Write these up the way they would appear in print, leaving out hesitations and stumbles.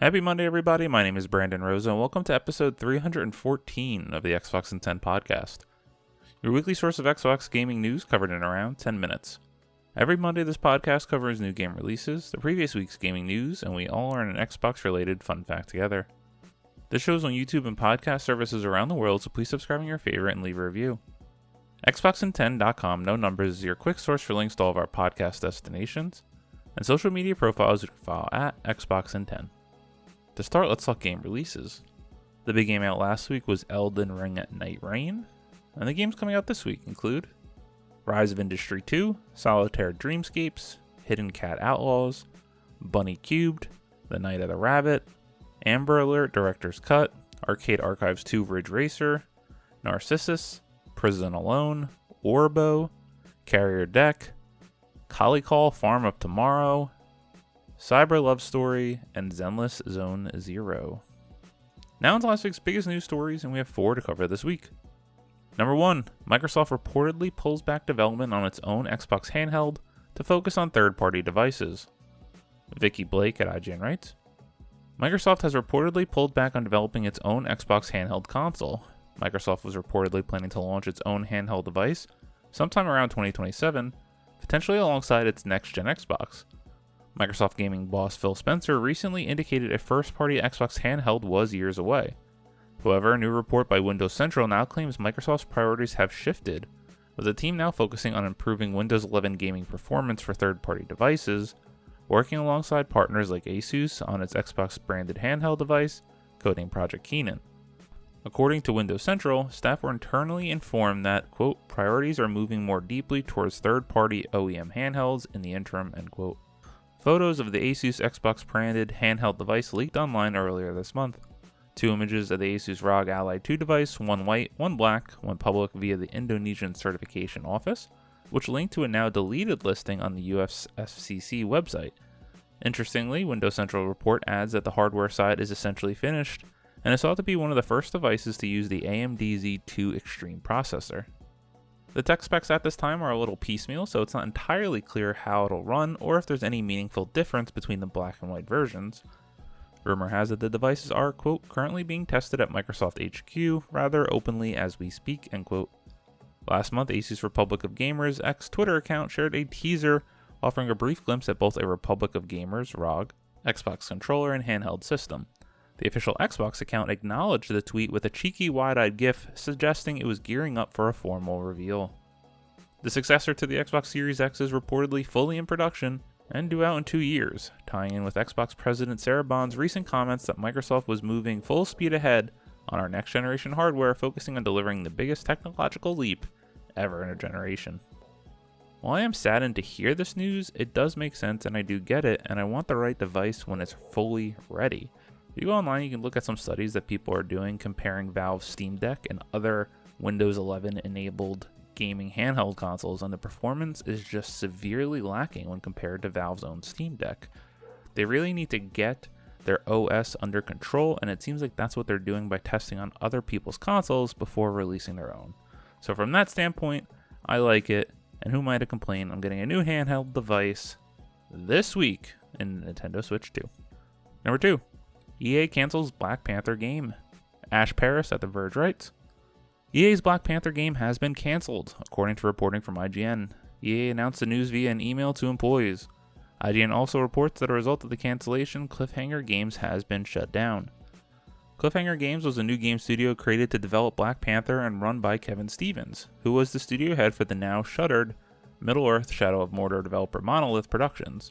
Happy Monday, everybody. My name is Brandon Rosa, and welcome to episode 314 of the Xbox in 10 podcast. Your weekly source of Xbox gaming news covered in around 10 minutes. Every Monday, this podcast covers new game releases, the previous week's gaming news, and we all learn an Xbox-related fun fact together. This show's on YouTube and podcast services around the world, so please subscribe in your favorite and leave a review. Xboxin10.com, no numbers, is your quick source for links to all of our podcast destinations, and social media profiles you can follow at Xboxin10. To start, let's talk game releases. The big game out last week was Elden Ring at Night Rain, and the games coming out this week include Rise of Industry 2, Solitaire Dreamscapes, Hidden Cat Outlaws, Bunny Cubed, The Night of the Rabbit, Amber Alert Director's Cut, Arcade Archives 2 Ridge Racer, Narcissus, Prison Alone, Orbo, Carrier Deck, Call Farm of Tomorrow, Cyber Love Story, and Zenless Zone Zero. Now into last week's biggest news stories, and we have 4 to cover this week. Number 1, Microsoft reportedly pulls back development on its own Xbox handheld to focus on third-party devices. Vicky Blake at IGN writes, Microsoft has reportedly pulled back on developing its own Xbox handheld console. Microsoft was reportedly planning to launch its own handheld device sometime around 2027, potentially alongside its next-gen Xbox. Microsoft gaming boss Phil Spencer recently indicated a first-party Xbox handheld was years away. However, a new report by Windows Central now claims Microsoft's priorities have shifted, with the team now focusing on improving Windows 11 gaming performance for third-party devices, working alongside partners like ASUS on its Xbox-branded handheld device, coding Project Keenan. According to Windows Central, staff were internally informed that, quote, priorities are moving more deeply towards third-party OEM handhelds in the interim, end quote. Photos of the ASUS Xbox-branded handheld device leaked online earlier this month. 2 images of the ASUS ROG Ally 2 device, one white, one black, went public via the Indonesian Certification Office, which linked to a now deleted listing on the USFCC website. Interestingly, Windows Central report adds that the hardware side is essentially finished, and is thought to be one of the first devices to use the AMD Z2 Extreme processor. The tech specs at this time are a little piecemeal, so it's not entirely clear how it'll run or if there's any meaningful difference between the black and white versions. Rumor has it the devices are, quote, currently being tested at Microsoft HQ rather openly as we speak, end quote. Last month, ASUS Republic of Gamers' X-Twitter account shared a teaser offering a brief glimpse at both a Republic of Gamers ROG, Xbox controller, and handheld system. The official Xbox account acknowledged the tweet with a cheeky wide-eyed gif suggesting it was gearing up for a formal reveal. The successor to the Xbox Series X is reportedly fully in production and due out in 2 years, tying in with Xbox President Sarah Bond's recent comments that Microsoft was moving full speed ahead on our next-generation hardware, focusing on delivering the biggest technological leap ever in a generation. While I am saddened to hear this news, it does make sense and I do get it, and I want the right device when it's fully ready. If you go online, you can look at some studies that people are doing comparing Valve's Steam Deck and other Windows 11 enabled gaming handheld consoles, and the performance is just severely lacking when compared to Valve's own Steam Deck. They really need to get their OS under control, and it seems like that's what they're doing by testing on other people's consoles before releasing their own. So from that standpoint, I like it, and who am I to complain? I'm getting a new handheld device this week in Nintendo Switch 2. Number 2. EA cancels Black Panther game. Ash Paris at The Verge writes, EA's Black Panther game has been cancelled, according to reporting from IGN. EA announced the news via an email to employees. IGN also reports that as a result of the cancellation, Cliffhanger Games has been shut down. Cliffhanger Games was a new game studio created to develop Black Panther and run by Kevin Stevens, who was the studio head for the now shuttered Middle-earth Shadow of Mordor developer Monolith Productions.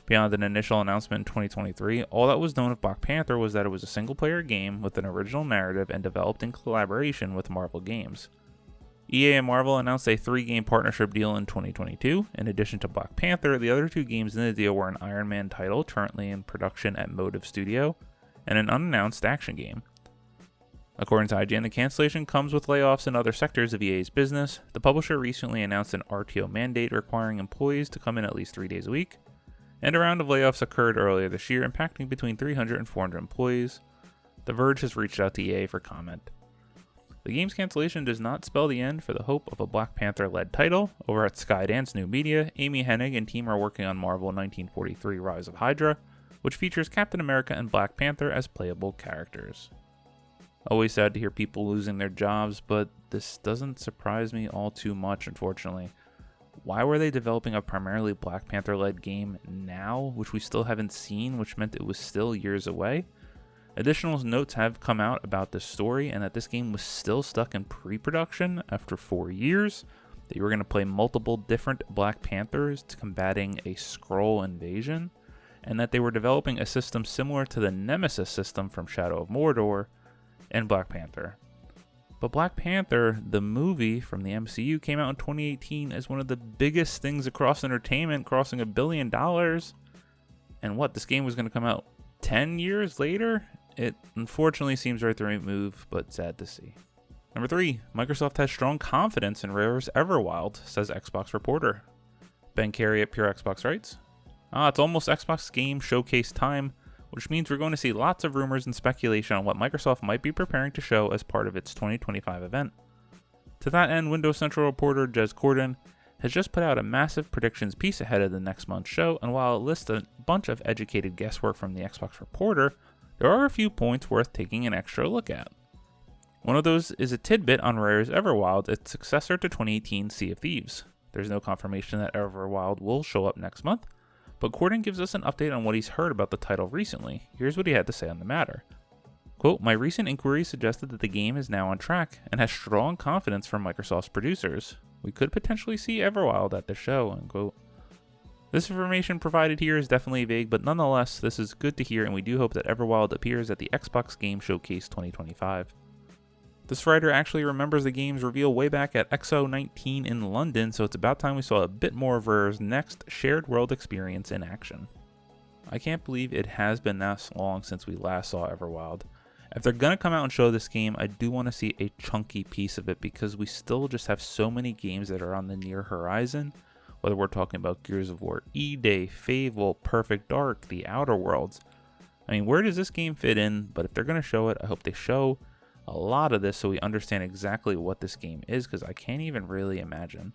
Beyond an initial announcement in 2023, all that was known of Black Panther was that it was a single-player game with an original narrative and developed in collaboration with Marvel Games. EA and Marvel announced a 3-game partnership deal in 2022. In addition to Black Panther, the other 2 games in the deal were an Iron Man title currently in production at Motive Studio, and an unannounced action game. According to IGN, the cancellation comes with layoffs in other sectors of EA's business. The publisher recently announced an RTO mandate requiring employees to come in at least 3 days a week, and a round of layoffs occurred earlier this year, impacting between 300 and 400 employees. The Verge has reached out to EA for comment. The game's cancellation does not spell the end for the hope of a Black Panther-led title. Over at Skydance New Media, Amy Hennig and team are working on Marvel 1943 Rise of Hydra, which features Captain America and Black Panther as playable characters. Always sad to hear people losing their jobs, but this doesn't surprise me all too much, unfortunately. Why were they developing a primarily Black Panther-led game now, which we still haven't seen, which meant it was still years away? Additional notes have come out about this story, and that this game was still stuck in pre-production after 4 years, that you were going to play multiple different Black Panthers to combating a Skrull invasion, and that they were developing a system similar to the Nemesis system from Shadow of Mordor and Black Panther. But Black Panther, the movie from the MCU, came out in 2018 as one of the biggest things across entertainment, crossing $1 billion. And what, this game was going to come out 10 years later? It unfortunately seems right the right move, but sad to see. Number 3, Microsoft has strong confidence in Rare's Everwild, says Xbox reporter. Ben Carey at Pure Xbox writes, it's almost Xbox Game Showcase time, which means we're going to see lots of rumors and speculation on what Microsoft might be preparing to show as part of its 2025 event. To that end, Windows Central reporter Jez Corden has just put out a massive predictions piece ahead of the next month's show, and while it lists a bunch of educated guesswork from the Xbox reporter, there are a few points worth taking an extra look at. One of those is a tidbit on Rare's Everwild, its successor to 2018 Sea of Thieves. There's no confirmation that Everwild will show up next month, but Corden gives us an update on what he's heard about the title recently. Here's what he had to say on the matter. Quote, my recent inquiry suggested that the game is now on track and has strong confidence from Microsoft's producers. We could potentially see Everwild at the show, unquote. This information provided here is definitely vague, but nonetheless, this is good to hear, and we do hope that Everwild appears at the Xbox Game Showcase 2025. This writer actually remembers the game's reveal way back at XO19 in London, so it's about time we saw a bit more of Rare's next shared world experience in action. I can't believe it has been that long since we last saw Everwild. If they're going to come out and show this game, I do want to see a chunky piece of it, because we still just have so many games that are on the near horizon, whether we're talking about Gears of War E-Day, Fable, Perfect Dark, The Outer Worlds. I mean, where does this game fit in? But if they're going to show it, I hope they show a lot of this so we understand exactly what this game is, because I can't even really imagine.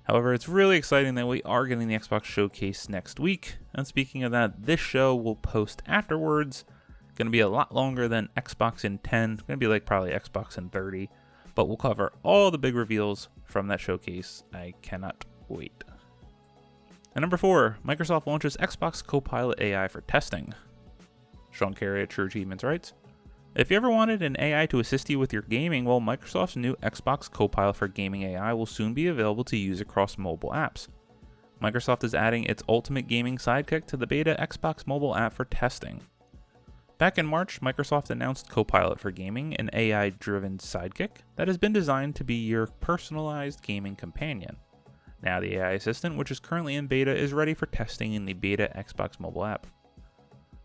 However, it's really exciting that we are getting the Xbox Showcase next week, and speaking of that, this show will post afterwards. Going to be a lot longer than Xbox in 10, it's going to be like probably Xbox in 30, but we'll cover all the big reveals from that showcase. I cannot wait. And number 4, Microsoft launches Xbox Copilot AI for testing. Sean Carey at True Achievements writes, if you ever wanted an AI to assist you with your gaming, well, Microsoft's new Xbox Copilot for Gaming AI will soon be available to use across mobile apps. Microsoft is adding its ultimate gaming sidekick to the beta Xbox mobile app for testing. Back in March, Microsoft announced Copilot for Gaming, an AI-driven sidekick that has been designed to be your personalized gaming companion. Now the AI assistant, which is currently in beta, is ready for testing in the beta Xbox mobile app.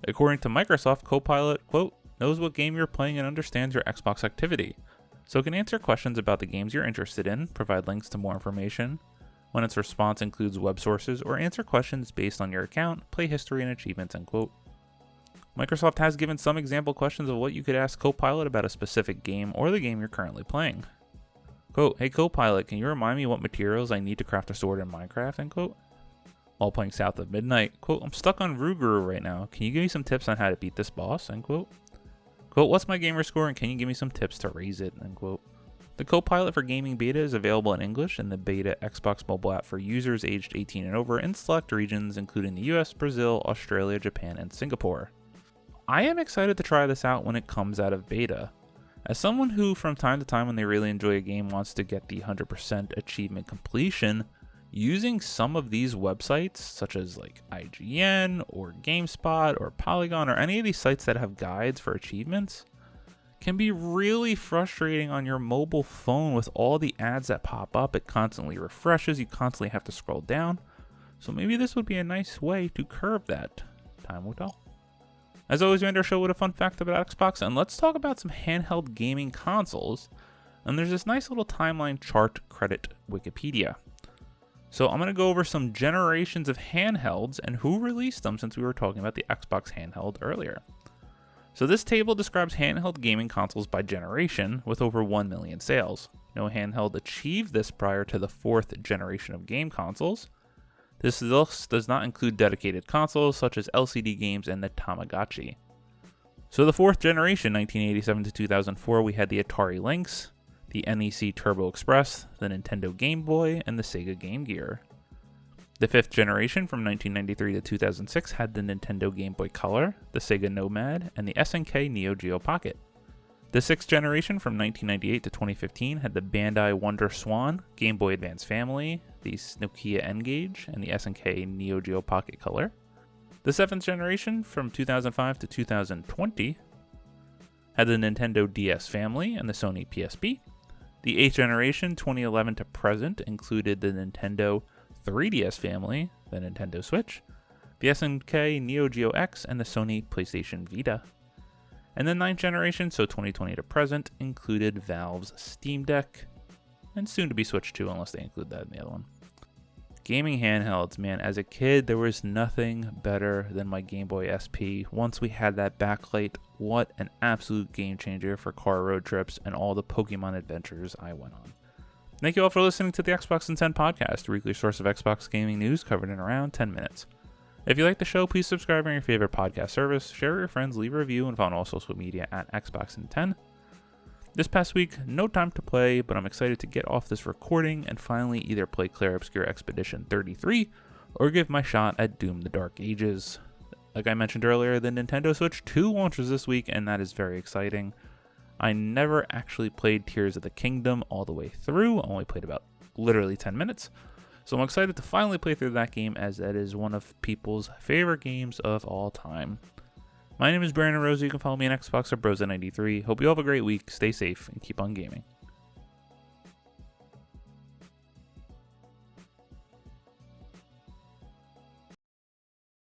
According to Microsoft, Copilot, quote, knows what game you're playing and understands your Xbox activity, so it can answer questions about the games you're interested in, provide links to more information, when its response includes web sources, or answer questions based on your account, play history, and achievements, end quote. Microsoft has given some example questions of what you could ask Copilot about a specific game or the game you're currently playing. Quote, hey Copilot, can you remind me what materials I need to craft a sword in Minecraft, end quote. While playing South of Midnight, quote, I'm stuck on Ruguru right now, can you give me some tips on how to beat this boss, end quote. Quote, what's my gamer score and can you give me some tips to raise it, end quote. The Copilot for Gaming beta is available in English in the beta Xbox mobile app for users aged 18 and over in select regions including the US, Brazil, Australia, Japan, and Singapore. I am excited to try this out when it comes out of beta. As someone who from time to time when they really enjoy a game wants to get the 100% achievement completion, using some of these websites such as like IGN or GameSpot or Polygon or any of these sites that have guides for achievements can be really frustrating on your mobile phone with all the ads that pop up. It constantly refreshes, you constantly have to scroll down. So maybe this would be a nice way to curb that. Time will tell. As always, we end our show with a fun fact about Xbox, and let's talk about some handheld gaming consoles. And there's this nice little timeline chart credit Wikipedia. So I'm going to go over some generations of handhelds and who released them since we were talking about the Xbox handheld earlier. So this table describes handheld gaming consoles by generation with over 1 million sales. No handheld achieved this prior to the 4th generation of game consoles. This list does not include dedicated consoles such as LCD games and the Tamagotchi. So the 4th generation, 1987 to 2004, we had the Atari Lynx, the NEC Turbo Express, the Nintendo Game Boy, and the Sega Game Gear. The 5th generation from 1993 to 2006 had the Nintendo Game Boy Color, the Sega Nomad, and the SNK Neo Geo Pocket. The 6th generation from 1998 to 2015 had the Bandai Wonder Swan, Game Boy Advance Family, the Nokia N-Gage, and the SNK Neo Geo Pocket Color. The 7th generation from 2005 to 2020 had the Nintendo DS Family and the Sony PSP. The 8th generation, 2011 to present, included the Nintendo 3DS Family, the Nintendo Switch, the SNK Neo Geo X, and the Sony PlayStation Vita. And the 9th generation, so 2020 to present, included Valve's Steam Deck, and soon to be switched to unless they include that in the other one. Gaming handhelds, man, as a kid, there was nothing better than my Game Boy SP. Once we had that backlight, what an absolute game changer for car road trips and all the Pokemon adventures I went on. Thank you all for listening to the Xbox in 10 podcast, a weekly source of Xbox gaming news covered in around 10 minutes. If you like the show, please subscribe on your favorite podcast service, share with your friends, leave a review, and follow all social media at Xbox in 10. This past week, no time to play, but I'm excited to get off this recording and finally either play Clair Obscur Expedition 33 or give my shot at Doom the Dark Ages. Like I mentioned earlier, the Nintendo Switch 2 launches this week, and that is very exciting. I never actually played Tears of the Kingdom all the way through, I only played about literally 10 minutes. So I'm excited to finally play through that game, as that is one of people's favorite games of all time. My name is Brandon Rosa. You can follow me on Xbox at Brosa93. Hope you all have a great week. Stay safe and keep on gaming.